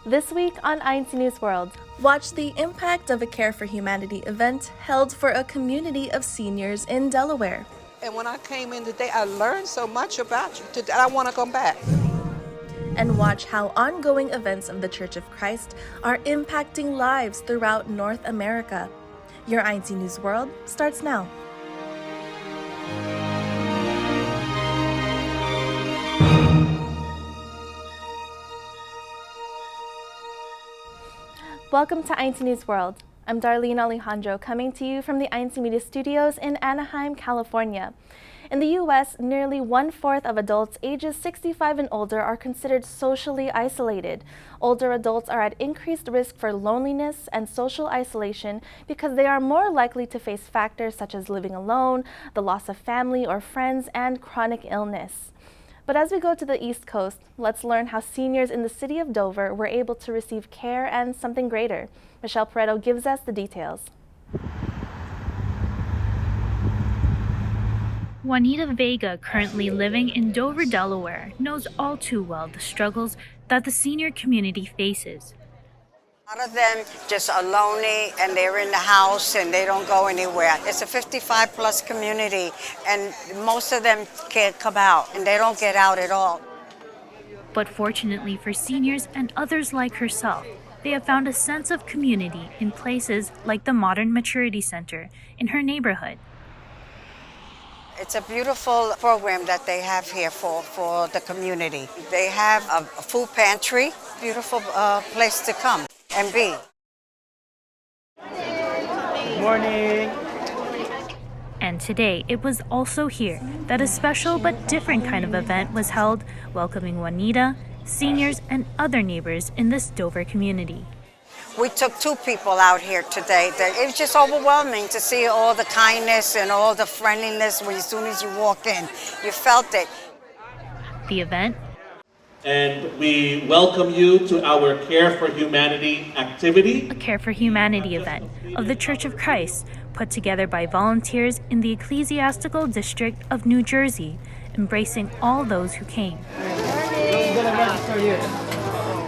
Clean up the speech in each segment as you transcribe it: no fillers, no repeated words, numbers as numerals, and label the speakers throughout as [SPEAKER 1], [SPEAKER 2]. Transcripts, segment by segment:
[SPEAKER 1] This week on INC News World, watch the impact of a Care for Humanity event held for a community of seniors in Delaware.
[SPEAKER 2] And when I came in today, I learned so much about you. Today, I want to come back.
[SPEAKER 1] And watch how ongoing events of the Church of Christ are impacting lives throughout North America. Your INC News World starts now. Welcome to INC News World. I'm Darlene Alejandro, coming to you from the INC Media Studios in Anaheim, California. In the U.S., nearly 1/4 of adults ages 65 and older are considered socially isolated. Older adults are at increased risk for loneliness and social isolation because they are more likely to face factors such as living alone, the loss of family or friends, and chronic illness. But as we go to the East Coast, let's learn how seniors in the city of Dover were able to receive care and something greater. Michelle Pareto gives us the details.
[SPEAKER 3] Juanita Vega, currently living in Dover, Delaware, knows all too well the struggles that the senior community faces.
[SPEAKER 4] A lot of them just are lonely and they're in the house and they don't go anywhere. It's a 55-plus community and most of them can't come out and they don't get out at all.
[SPEAKER 3] But fortunately for seniors and others like herself, they have found a sense of community in places like the Modern Maturity Center in her neighborhood.
[SPEAKER 4] It's a beautiful program that they have here for the community. They have a food pantry, beautiful place to come and be.
[SPEAKER 5] Morning.
[SPEAKER 3] And today, it was also here that a special but different kind of event was held, welcoming Juanita, seniors, and other neighbors in this Dover community.
[SPEAKER 4] We took 2 people out here today. It was just overwhelming to see all the kindness and all the friendliness as soon as you walk in. You felt it.
[SPEAKER 3] The event.
[SPEAKER 5] And we welcome you to our Care for Humanity activity.
[SPEAKER 3] A Care for Humanity event of the Church of Christ, put together by volunteers in the Ecclesiastical District of New Jersey, embracing all those who came.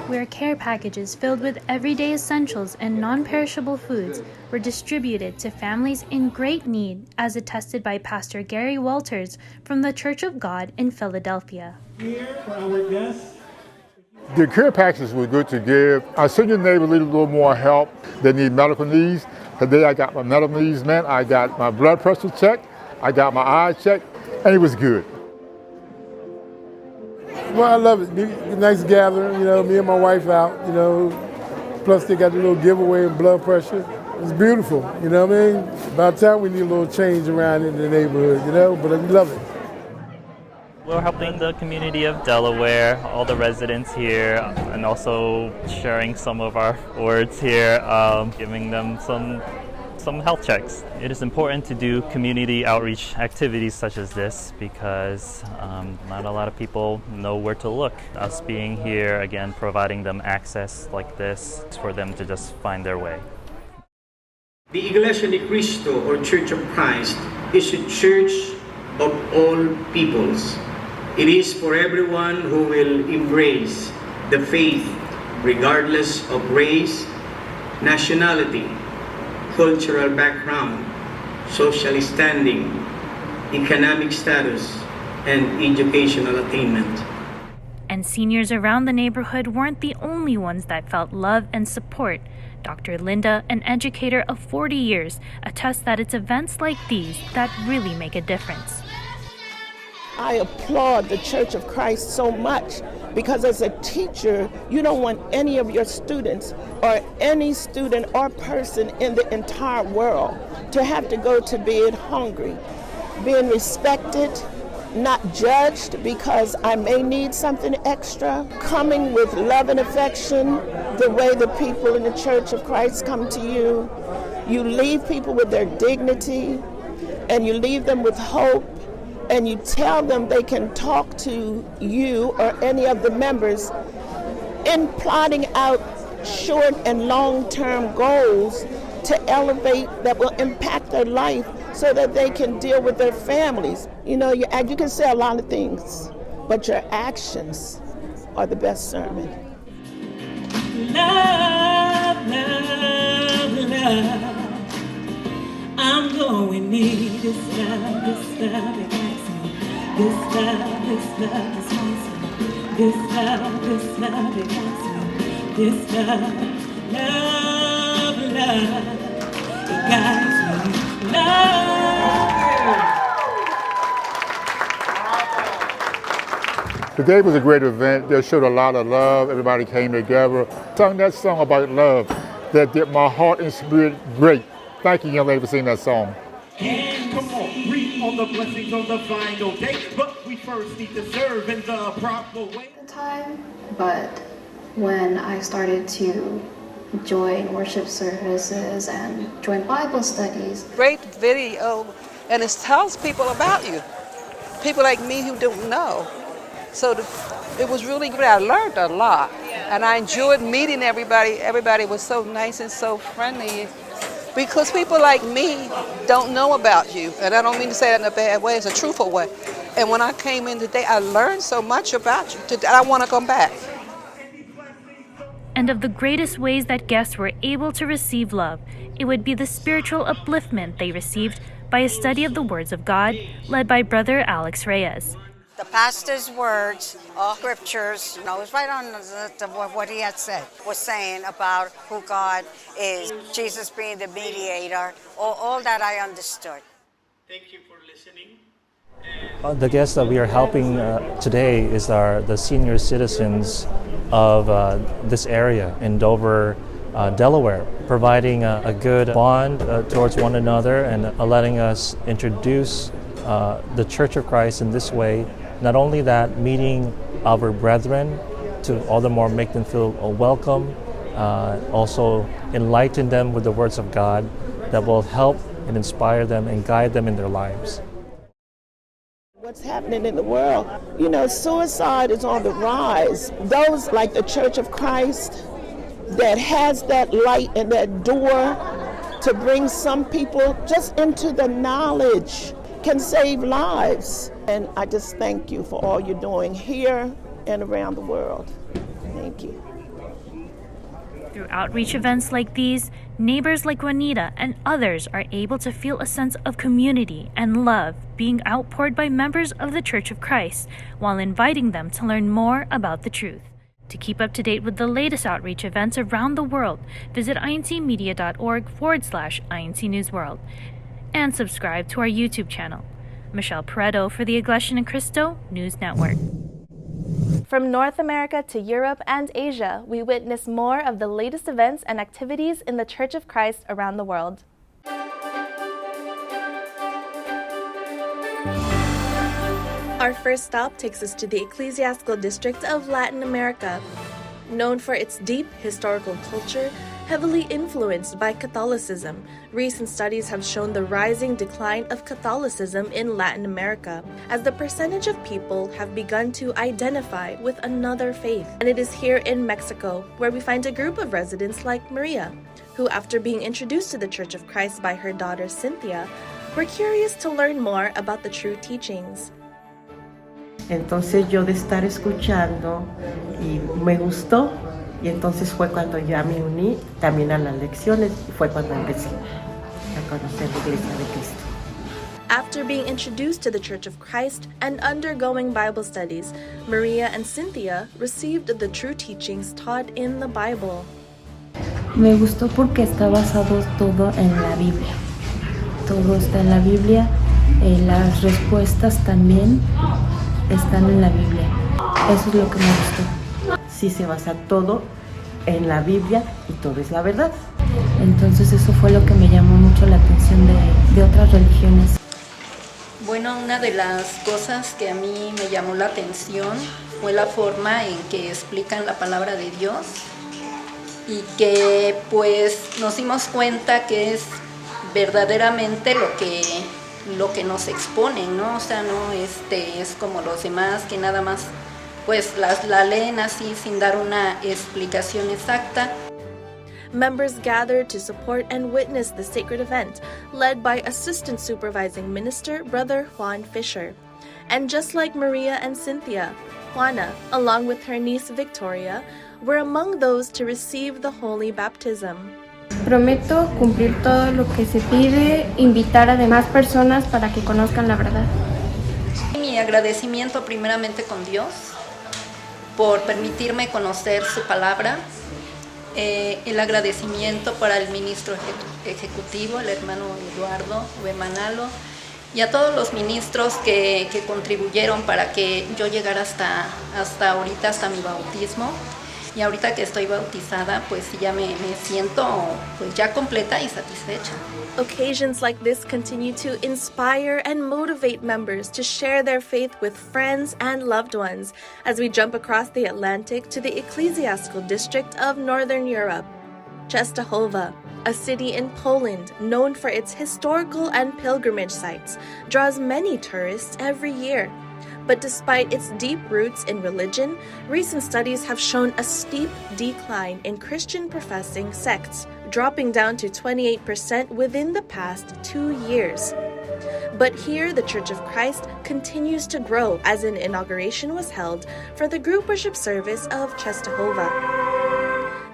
[SPEAKER 3] Where care packages filled with everyday essentials and non-perishable foods were distributed to families in great need, as attested by Pastor Gary Walters from the Church of God in Philadelphia.
[SPEAKER 5] Here for our guests.
[SPEAKER 6] The care packages were good to give. Our senior neighbors need a little more help. They need medical needs. Today I got my medical needs met. I got my blood pressure checked. I got my eye checked, and it was good.
[SPEAKER 7] Well, I love it. Nice gathering, me and my wife out, Plus they got a little giveaway of blood pressure. It's beautiful, you know what I mean? About time we need a little change around in the neighborhood, but I love it.
[SPEAKER 8] We're helping the community of Delaware, all the residents here, and also sharing some of our words here, giving them some health checks. It is important to do community outreach activities such as this because not a lot of people know where to look. Us being here, again, providing them access like this for them to just find their way.
[SPEAKER 9] The Iglesia de Cristo, or Church of Christ, is a church of all peoples. It is for everyone who will embrace the faith regardless of race, nationality, cultural background, social standing, economic status, and educational attainment.
[SPEAKER 3] And seniors around the neighborhood weren't the only ones that felt love and support. Dr. Linda, an educator of 40 years, attests that it's events like these that really make a difference.
[SPEAKER 10] I applaud the Church of Christ so much because as a teacher, you don't want any of your students or any student or person in the entire world to have to go to bed hungry, being respected, not judged because I may need something extra, coming with love and affection, the way the people in the Church of Christ come to you. You leave people with their dignity and you leave them with hope. And you tell them they can talk to you or any of the members in plotting out short and long-term goals to elevate that will impact their life so that they can deal with their families. You can say a lot of things, but your actions are the best sermon.
[SPEAKER 11] Love, love, love. I'm going need this love, it makes me. This love, it makes me. This love, it makes me. This love, love, it guides me. Love.
[SPEAKER 6] Today was a great event. They showed a lot of love. Everybody came together. Sung that song about love that did my heart and spirit great. Thank you, young lady, for singing that song.
[SPEAKER 11] And come on, read all the blessings on the final day. But we first need to serve in the proper way.
[SPEAKER 12] Time, but when I started to join worship services and join Bible studies.
[SPEAKER 2] Great video, and it tells people about you. People like me who don't know. So it was really great. I learned a lot, and I enjoyed meeting everybody. Everybody was so nice and so friendly, because people like me don't know about you, and I don't mean to say that in a bad way. It's a truthful way. And when I came in today, I learned so much about you. I want to come back.
[SPEAKER 3] And of the greatest ways that guests were able to receive love, it would be the spiritual upliftment they received by a study of the words of God, led by Brother Alex Reyes.
[SPEAKER 4] The pastor's words, all scriptures, it was right on what he had said, was saying about who God is, Jesus being the mediator, all that I understood.
[SPEAKER 9] Thank you for listening.
[SPEAKER 8] The guests that we are helping today is the senior citizens of this area in Dover, Delaware, providing a good bond towards one another and letting us introduce the Church of Christ in this way. Not only that, meeting our brethren to all the more make them feel welcome, also enlighten them with the words of God that will help and inspire them and guide them in their lives.
[SPEAKER 10] What's happening in the world? Suicide is on the rise. Those like the Church of Christ that has that light and that door to bring some people just into the knowledge can save lives. And I just thank you for all you're doing here and around the world. Thank you.
[SPEAKER 3] Through outreach events like these, neighbors like Juanita and others are able to feel a sense of community and love being outpoured by members of the Church of Christ, while inviting them to learn more about the truth. To keep up to date with the latest outreach events around the world, visit incmedia.org/INC News World and subscribe to our YouTube channel. Michelle Pareto for the Iglesia and Cristo News Network.
[SPEAKER 1] From North America to Europe and Asia, we witness more of the latest events and activities in the Church of Christ around the world. Our first stop takes us to the ecclesiastical district of Latin America. Known for its deep historical culture, heavily influenced by Catholicism, recent studies have shown the rising decline of Catholicism in Latin America, as the percentage of people have begun to identify with another faith. And it is here in Mexico where we find a group of residents like Maria, who, after being introduced to the Church of Christ by her daughter Cynthia, were curious to learn more about the true teachings.
[SPEAKER 13] Entonces yo de estar escuchando y me gustó, y entonces fue cuando ya me uní también a las lecciones y fue cuando empecé a conocer la Iglesia de Cristo.
[SPEAKER 1] After being introduced to the Church of Christ and undergoing Bible studies, Maria and Cynthia received the true teachings taught in the Bible.
[SPEAKER 14] Me gustó porque está basado todo en la Biblia. Todo está en la Biblia, las respuestas también están en la Biblia. Eso es lo que me gustó.
[SPEAKER 13] Sí se basa todo en la Biblia y todo es la verdad.
[SPEAKER 14] Entonces eso fue lo que me llamó mucho la atención de otras religiones.
[SPEAKER 15] Bueno, una de las cosas que a mí me llamó la atención fue la forma en que explican la palabra de Dios y que pues nos dimos cuenta que es verdaderamente lo que nos exponen, ¿no? O sea, no es como los demás que nada más pues la leen así sin dar una explicación exacta.
[SPEAKER 1] Members gathered to support and witness the sacred event, led by Assistant Supervising Minister Brother Juan Fisher. And just like Maria and Cynthia, Juana, along with her niece Victoria, were among those to receive the holy baptism.
[SPEAKER 14] Prometo cumplir todo lo que se pide, invitar a demás personas para que conozcan la verdad.
[SPEAKER 15] Mi agradecimiento primeramente con Dios por permitirme conocer su palabra, el agradecimiento para el ministro ejecutivo, el hermano Eduardo Bemanalo, y a todos los ministros que contribuyeron para que yo llegara hasta ahorita, hasta mi bautismo. Y ahorita que estoy bautizada, pues ya me siento pues ya completa y satisfecha.
[SPEAKER 1] Occasions like this continue to inspire and motivate members to share their faith with friends and loved ones as we jump across the Atlantic to the ecclesiastical district of Northern Europe. Częstochowa, a city in Poland known for its historical and pilgrimage sites, draws many tourists every year. But despite its deep roots in religion, recent studies have shown a steep decline in Christian professing sects, dropping down to 28% within the past 2 years. But here, the Church of Christ continues to grow as an inauguration was held for the group worship service of Częstochowa.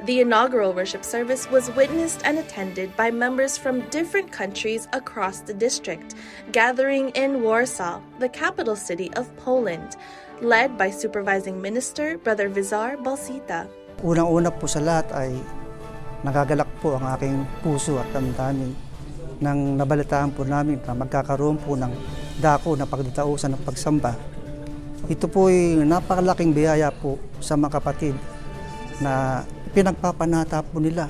[SPEAKER 1] The inaugural worship service was witnessed and attended by members from different countries across the district, gathering in Warsaw, the capital city of Poland, led by Supervising Minister Brother Vizar Balsita.
[SPEAKER 16] Unang-una po sa lahat ay nagagalak po ang aking puso at damdamin nang nabalitaan po namin na magkakaroon po ng dako na pagdatausan ng pagsamba. Ito po ay napakalaking biyaya po sa mga kapatid na pinagpapanata po nila.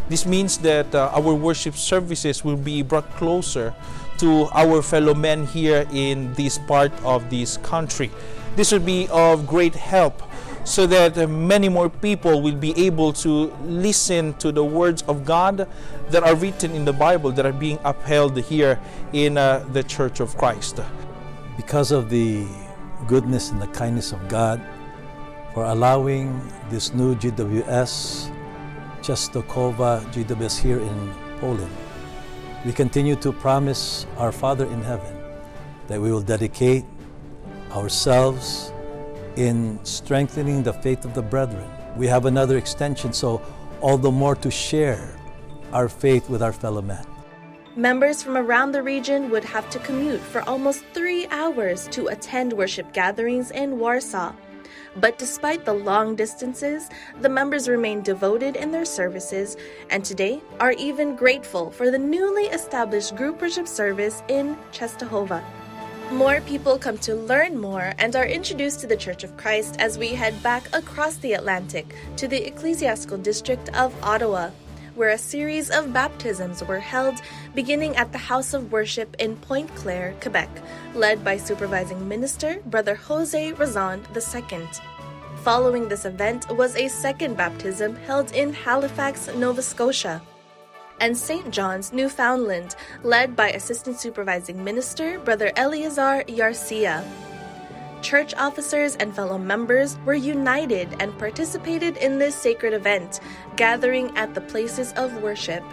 [SPEAKER 17] This means that our worship services will be brought closer to our fellow men here in this part of this country. This will be of great help so that many more people will be able to listen to the words of God that are written in the Bible that are being upheld here in the Church of Christ.
[SPEAKER 18] Because of the goodness and the kindness of God, for allowing this new GWS, Częstochowa GWS here in Poland. We continue to promise our Father in heaven that we will dedicate ourselves in strengthening the faith of the brethren. We have another extension, so all the more to share our faith with our fellow men.
[SPEAKER 1] Members from around the region would have to commute for almost 3 hours to attend worship gatherings in Warsaw. But despite the long distances, the members remain devoted in their services and today are even grateful for the newly established group worship service in Częstochowa. More people come to learn more and are introduced to the Church of Christ as we head back across the Atlantic to the ecclesiastical district of Ottawa, where a series of baptisms were held beginning at the House of Worship in Pointe Claire, Quebec, led by Supervising Minister Brother Jose Razon II. Following this event was a second baptism held in Halifax, Nova Scotia, and St. John's, Newfoundland, led by Assistant Supervising Minister Brother Eleazar Yarcia. Church officers and fellow members were united and participated in this sacred event, gathering at the places of worship.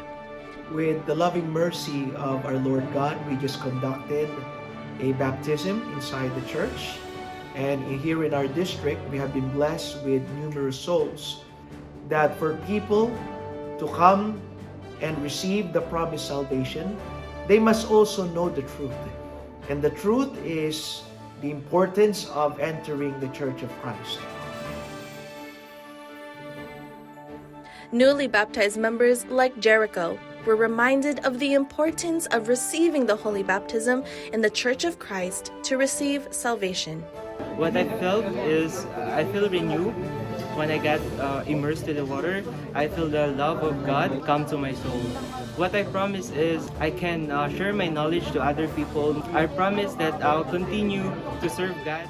[SPEAKER 19] With the loving mercy of our Lord God, we just conducted a baptism inside the church. And here in our district, we have been blessed with numerous souls. That for people to come and receive the promised salvation, they must also know the truth. And the truth is the importance of entering the Church of Christ.
[SPEAKER 1] Newly baptized members like Jericho were reminded of the importance of receiving the holy baptism in the Church of Christ to receive salvation.
[SPEAKER 20] What I felt is I feel renewed when I got immersed in the water. I feel the love of God come to my soul. What I promise is I can share my knowledge to other people. I promise that I'll continue to serve God.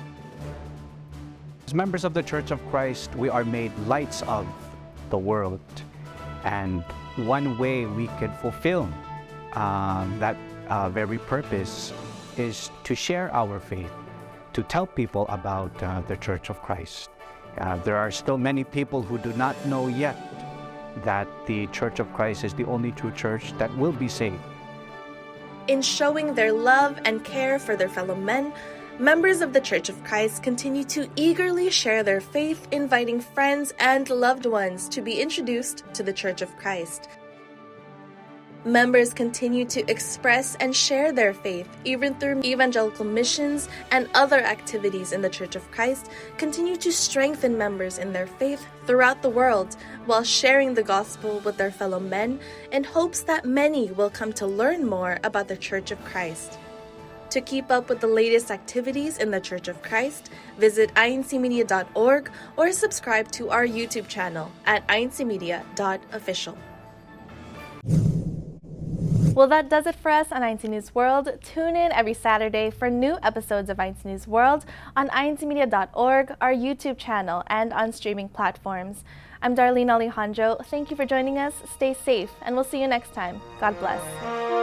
[SPEAKER 21] As members of the Church of Christ, we are made lights of the world. And one way we could fulfill that very purpose is to share our faith, to tell people about the Church of Christ. There are still many people who do not know yet that the Church of Christ is the only true church that will be saved.
[SPEAKER 1] In showing their love and care for their fellow men, members of the Church of Christ continue to eagerly share their faith, inviting friends and loved ones to be introduced to the Church of Christ. Members continue to express and share their faith, even through evangelical missions and other activities in the Church of Christ, continue to strengthen members in their faith throughout the world while sharing the gospel with their fellow men in hopes that many will come to learn more about the Church of Christ. To keep up with the latest activities in the Church of Christ, visit incmedia.org or subscribe to our YouTube channel at incmedia.official. Well, that does it for us on INC News World. Tune in every Saturday for new episodes of INC News World on incmedia.org, our YouTube channel, and on streaming platforms. I'm Darlene Alejandro. Thank you for joining us. Stay safe, and we'll see you next time. God bless.